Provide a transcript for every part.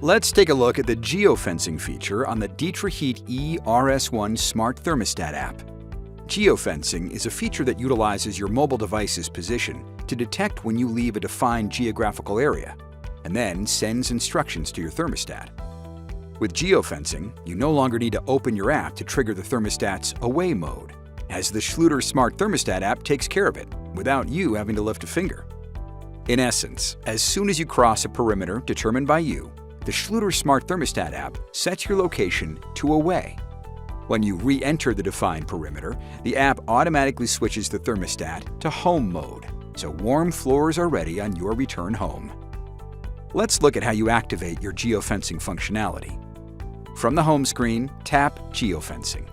Let's take a look at the geofencing feature on the DITRA-HEAT-E-RS1 Smart Thermostat app. Geofencing is a feature that utilizes your mobile device's position to detect when you leave a defined geographical area, and then sends instructions to your thermostat. With geofencing, you no longer need to open your app to trigger the thermostat's away mode, as the Schluter Smart Thermostat app takes care of it, without you having to lift a finger. In essence, as soon as you cross a perimeter determined by you, the Schluter Smart Thermostat app sets your location to away. When you re-enter the defined perimeter, the app automatically switches the thermostat to home mode, so warm floors are ready on your return home. Let's look at how you activate your geofencing functionality. From the home screen, tap Geofencing.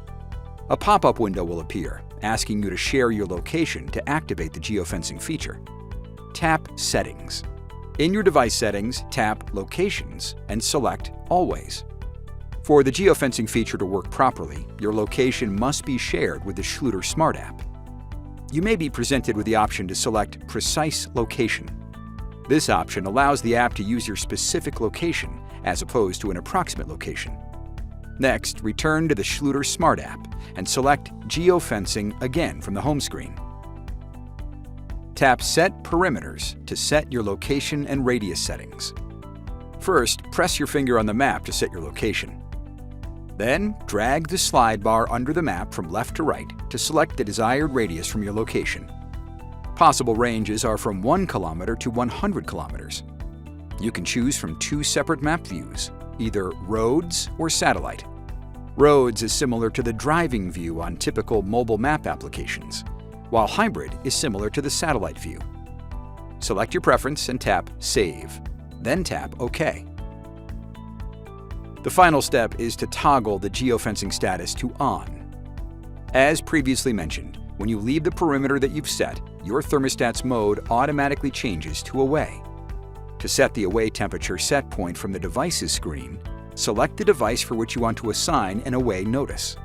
A pop-up window will appear, asking you to share your location to activate the geofencing feature. Tap Settings. In your device settings, tap Locations and select Always. For the geofencing feature to work properly, your location must be shared with the Schluter Smart app. You may be presented with the option to select Precise Location. This option allows the app to use your specific location as opposed to an approximate location. Next, return to the Schluter Smart app and select Geofencing again from the home screen. Tap Set Perimeters to set your location and radius settings. First, press your finger on the map to set your location. Then, drag the slide bar under the map from left to right to select the desired radius from your location. Possible ranges are from 1 kilometer to 100 kilometers. You can choose from 2 separate map views, either roads or satellite. Roads is similar to the driving view on typical mobile map applications, while hybrid is similar to the satellite view. Select your preference and tap Save, then tap OK. The final step is to toggle the geofencing status to On. As previously mentioned, when you leave the perimeter that you've set, your thermostat's mode automatically changes to Away. To set the away temperature set point from the device's screen, select the device for which you want to assign an away notice.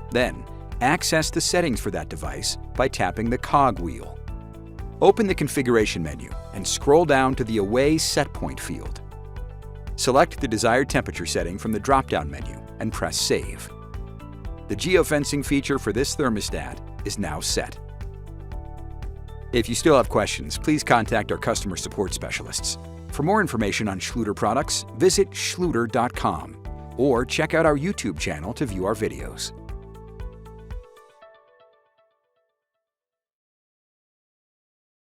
Then, access the settings for that device by tapping the cog wheel. Open the configuration menu and scroll down to the Away Set Point field. Select the desired temperature setting from the drop-down menu and press Save. The geofencing feature for this thermostat is now set. If you still have questions, please contact our customer support specialists. For more information on Schluter products, visit schluter.com or check out our YouTube channel to view our videos.